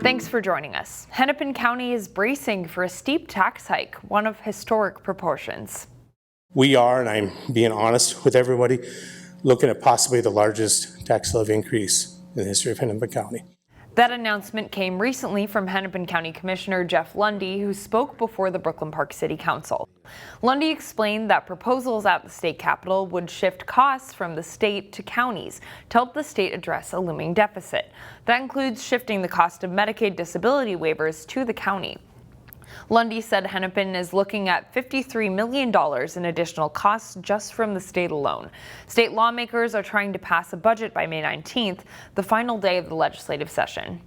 Thanks for joining us. Hennepin County is bracing for a steep tax hike, one of historic proportions. We are, and I'm being honest with everybody, looking at possibly the largest tax levy increase in the history of Hennepin County. That announcement came recently from Hennepin County Commissioner Jeff Lundy, who spoke before the Brooklyn Park City Council. Lundy explained that proposals at the state capitol would shift costs from the state to counties to help the state address a looming deficit. That includes shifting the cost of Medicaid disability waivers to the county. Lundy said Hennepin is looking at $53 million in additional costs just from the state alone. State lawmakers are trying to pass a budget by May 19th, the final day of the legislative session.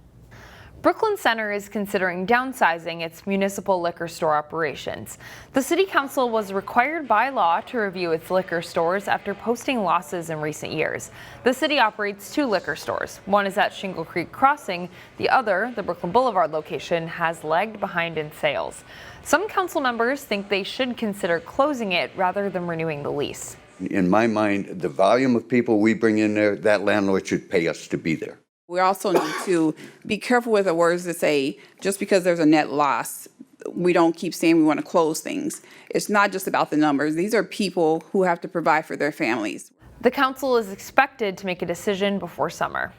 Brooklyn Center is considering downsizing its municipal liquor store operations. The City Council was required by law to review its liquor stores after posting losses in recent years. The city operates 2 liquor stores. One is at Shingle Creek Crossing. The other, the Brooklyn Boulevard location, has lagged behind in sales. Some council members think they should consider closing it rather than renewing the lease. In my mind, the volume of people we bring in there, that landlord should pay us to be there. We also need to be careful with the words that say, just because there's a net loss, we don't keep saying we want to close things. It's not just about the numbers. These are people who have to provide for their families. The council is expected to make a decision before summer.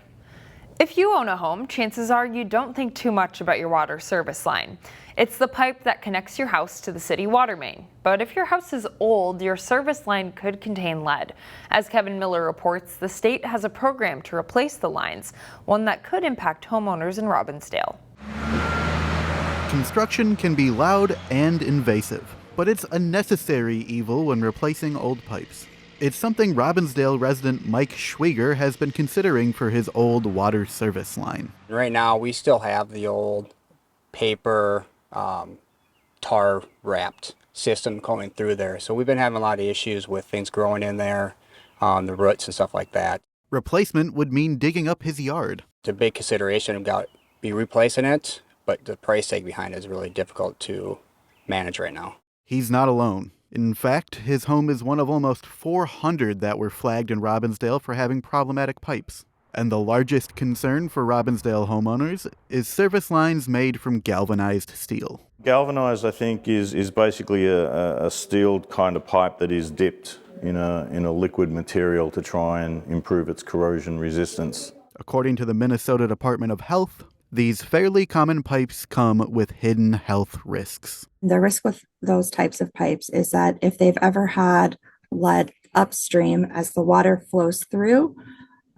If you own a home, chances are you don't think too much about your water service line. It's the pipe that connects your house to the city water main. But if your house is old, your service line could contain lead. As Kevin Miller reports, the state has a program to replace the lines, one that could impact homeowners in Robbinsdale. Construction can be loud and invasive, but it's a necessary evil when replacing old pipes. It's something Robbinsdale resident Mike Schwieger has been considering for his old water service line. Right now, we still have the old paper, tar wrapped system going through there. So we've been having a lot of issues with things growing in there, the roots and stuff like that. Replacement would mean digging up his yard. It's a big consideration about be replacing it, but the price tag behind it is really difficult to manage right now. He's not alone. In fact, his home is one of almost 400 that were flagged in Robbinsdale for having problematic pipes. And the largest concern for Robbinsdale homeowners is service lines made from galvanized steel. Galvanized, I think, is basically a steel kind of pipe that is dipped in a liquid material to try and improve its corrosion resistance. According to the Minnesota Department of Health, these fairly common pipes come with hidden health risks. The risk with those types of pipes is that if they've ever had lead upstream as the water flows through,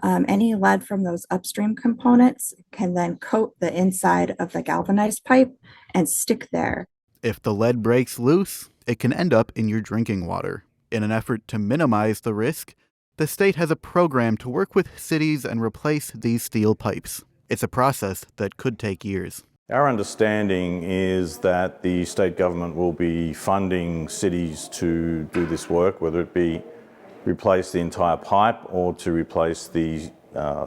any lead from those upstream components can then coat the inside of the galvanized pipe and stick there. If the lead breaks loose, it can end up in your drinking water. In an effort to minimize the risk, the state has a program to work with cities and replace these steel pipes. It's a process that could take years. Our understanding is that the state government will be funding cities to do this work, whether it be replace the entire pipe or to replace the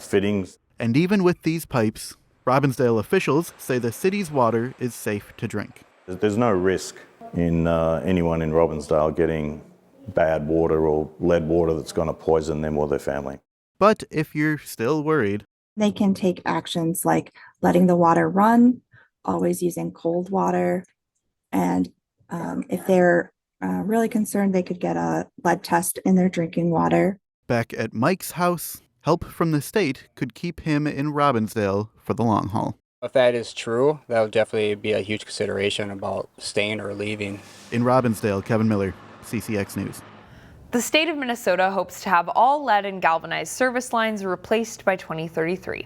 fittings. And even with these pipes, Robbinsdale officials say the city's water is safe to drink. There's no risk in anyone in Robbinsdale getting bad water or lead water that's going to poison them or their family. But if you're still worried, they can take actions like letting the water run, always using cold water, and if they're really concerned, they could get a lead test in their drinking water. Back at Mike's house, help from the state could keep him in Robbinsdale for the long haul. If that is true, that would definitely be a huge consideration about staying or leaving. In Robbinsdale, Kevin Miller, CCX News. The state of Minnesota hopes to have all lead and galvanized service lines replaced by 2033.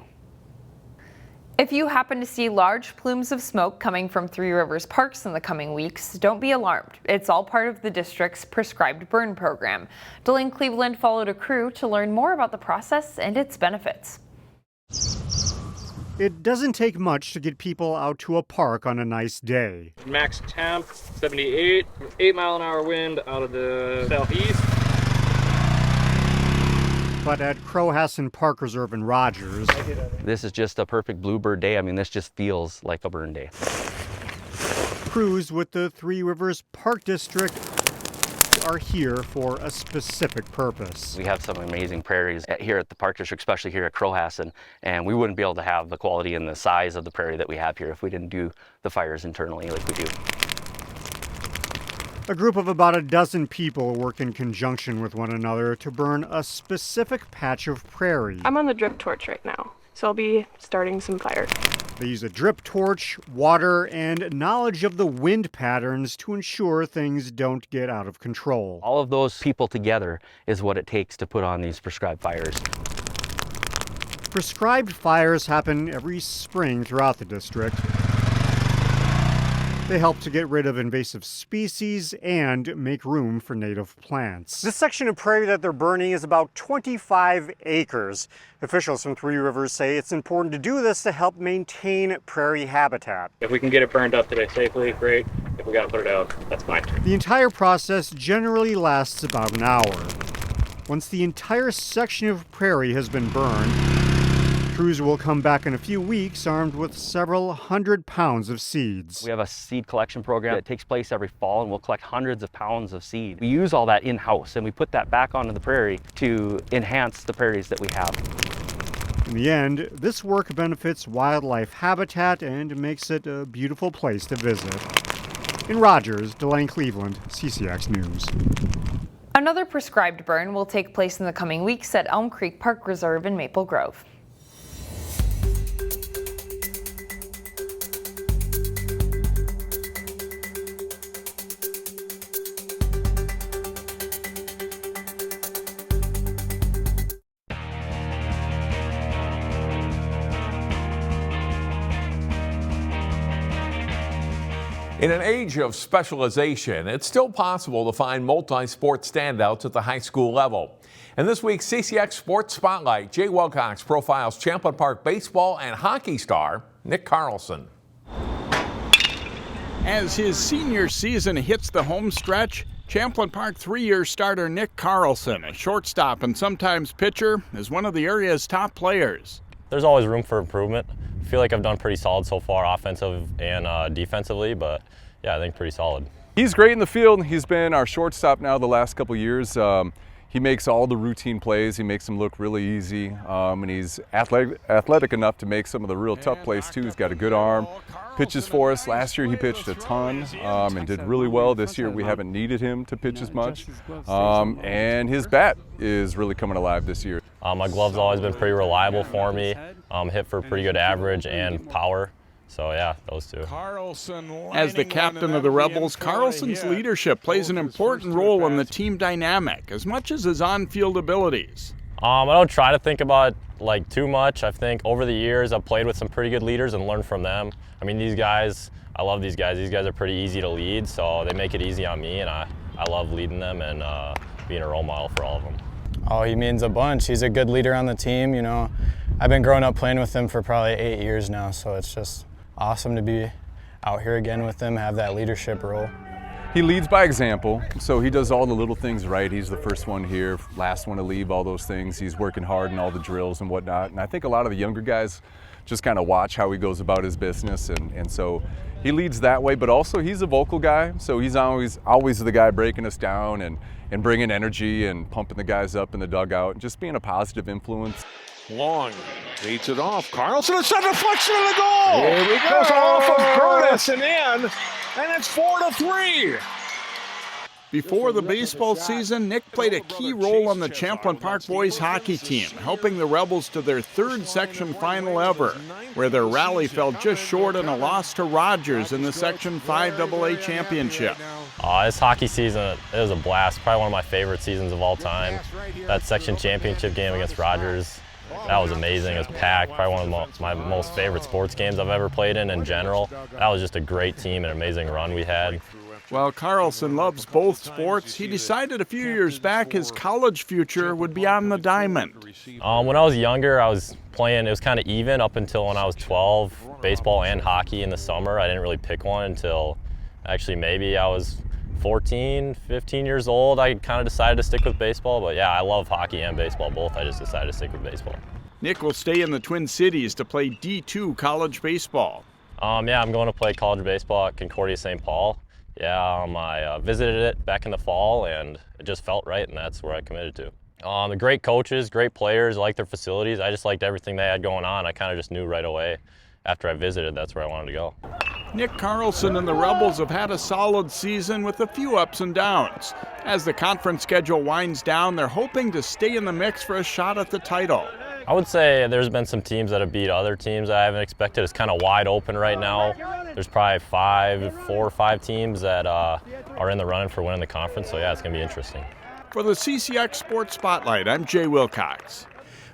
If you happen to see large plumes of smoke coming from Three Rivers Parks in the coming weeks, don't be alarmed. It's all part of the district's prescribed burn program. Delane Cleveland followed a crew to learn more about the process and its benefits. It doesn't take much to get people out to a park on a nice day. Max temp 78, 8-mile-an-hour wind out of the southeast. But at Crowhassan Park Reserve in Rogers, this is just a perfect bluebird day. I mean, this just feels like a burn day. Crews with the Three Rivers Park District are here for a specific purpose. We have some amazing prairies here at the Park District, especially here at Crowhasset, and we wouldn't be able to have the quality and the size of the prairie that we have here if we didn't do the fires internally like we do. A group of about a dozen people work in conjunction with one another to burn a specific patch of prairie. I'm on the drip torch right now, so I'll be starting some fire. They use a drip torch, water, and knowledge of the wind patterns to ensure things don't get out of control. All of those people together is what it takes to put on these prescribed fires. Prescribed fires happen every spring throughout the district. They help to get rid of invasive species and make room for native plants. This section of prairie that they're burning is about 25 acres. Officials from Three Rivers say it's important to do this to help maintain prairie habitat. If we can get it burned up today safely, great. If we gotta put it out, that's fine. The entire process generally lasts about an hour. Once the entire section of prairie has been burned, crews will come back in a few weeks armed with several 100 pounds of seeds. We have a seed collection program that takes place every fall, and we'll collect hundreds of pounds of seed. We use all that in-house, and we put that back onto the prairie to enhance the prairies that we have. In the end, this work benefits wildlife habitat and makes it a beautiful place to visit. In Rogers, Delane Cleveland, CCX News. Another prescribed burn will take place in the coming weeks at Elm Creek Park Reserve in Maple Grove. In an age of specialization, it's still possible to find multi-sport standouts at the high school level. And this week's CCX Sports Spotlight, Jay Wilcox profiles Champlin Park baseball and hockey star Nick Carlson. As his senior season hits the home stretch, Champlin Park three-year starter Nick Carlson, a shortstop and sometimes pitcher, is one of the area's top players. There's always room for improvement. I feel like I've done pretty solid so far, offensive and defensively, but yeah, I think pretty solid. He's great in the field. He's been our shortstop now the last couple years. He makes all the routine plays. He makes them look really easy, and he's athletic enough to make some of the real tough plays too. He's got a good arm, pitches for us. Last year he pitched a ton and did really well. This year we haven't needed him to pitch as much, and his bat is really coming alive this year. My glove's always been pretty reliable for me, hit for pretty good average and power. So yeah, those two. As the captain of the Rebels, Carlson's leadership plays an important role in the team dynamic as much as his on-field abilities. I don't try to think about it too much. I think over the years I've played with some pretty good leaders and learned from them. I mean, these guys, I love these guys. These guys are pretty easy to lead, so they make it easy on me, and I love leading them and being a role model for all of them. Oh, he means a bunch. He's a good leader on the team. You know, I've been growing up playing with him for probably 8 years now, so it's just awesome to be out here again with him, have that leadership role. He leads by example, so he does all the little things right. He's the first one here, last one to leave, all those things. He's working hard in all the drills and whatnot. And I think a lot of the younger guys just kind of watch how he goes about his business, and so he leads that way, but also he's a vocal guy, so he's always the guy breaking us down and bringing energy and pumping the guys up in the dugout and just being a positive influence. Long beats it off. Carlson, it's a deflection of the goal. Here we go. Goes off of Curtis and in, and it's 4-3. Before the baseball season, Nick played a key role on the Champlin Park boys hockey team, helping the Rebels to their third section final ever, where their rally fell just short in a loss to Rogers in the Section 5 AA championship. This hockey season, it was a blast. Probably one of my favorite seasons of all time. That section championship game against Rogers, that was amazing. It was packed. Probably one of my most favorite sports games I've ever played in general. That was just a great team and an amazing run we had. While Carlson loves both sports, he decided a few years back his college future would be on the diamond. When I was younger, I was playing, it was kind of even up until when I was 12, baseball and hockey in the summer. I didn't really pick one until actually maybe I was 14, 15 years old. I kind of decided to stick with baseball, but yeah, I love hockey and baseball both. I just decided to stick with baseball. Nick will stay in the Twin Cities to play D2 college baseball. Yeah, I'm going to play college baseball at Concordia St. Paul. Yeah, I visited it back in the fall, and it just felt right, and that's where I committed to. The great coaches, great players, I like their facilities. I just liked everything they had going on. I kind of just knew right away after I visited that's where I wanted to go. Nick Carlson and the Rebels have had a solid season with a few ups and downs. As the conference schedule winds down, they're hoping to stay in the mix for a shot at the title. I would say there's been some teams that have beat other teams I haven't expected. It's kind of wide open right now. There's probably 4 or 5 teams that are in the running for winning the conference, so yeah, it's going to be interesting. For the CCX Sports Spotlight, I'm Jay Wilcox.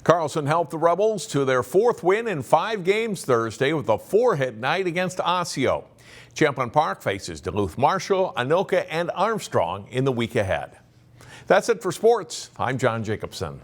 Carlson helped the Rebels to their 4th win in 5 games Thursday with a 4-hit night against Osseo. Champlin Park faces Duluth Marshall, Anoka, and Armstrong in the week ahead. That's it for sports. I'm John Jacobson.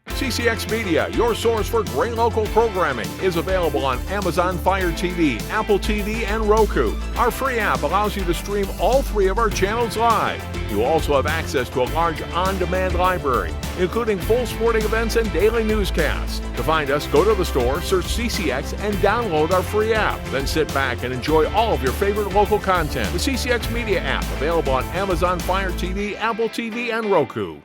CCX Media, your source for great local programming, is available on Amazon Fire TV, Apple TV, and Roku. Our free app allows you to stream all 3 of our channels live. You also have access to a large on-demand library, including full sporting events and daily newscasts. To find us, go to the store, search CCX, and download our free app. Then sit back and enjoy all of your favorite local content. The CCX Media app, available on Amazon Fire TV, Apple TV, and Roku.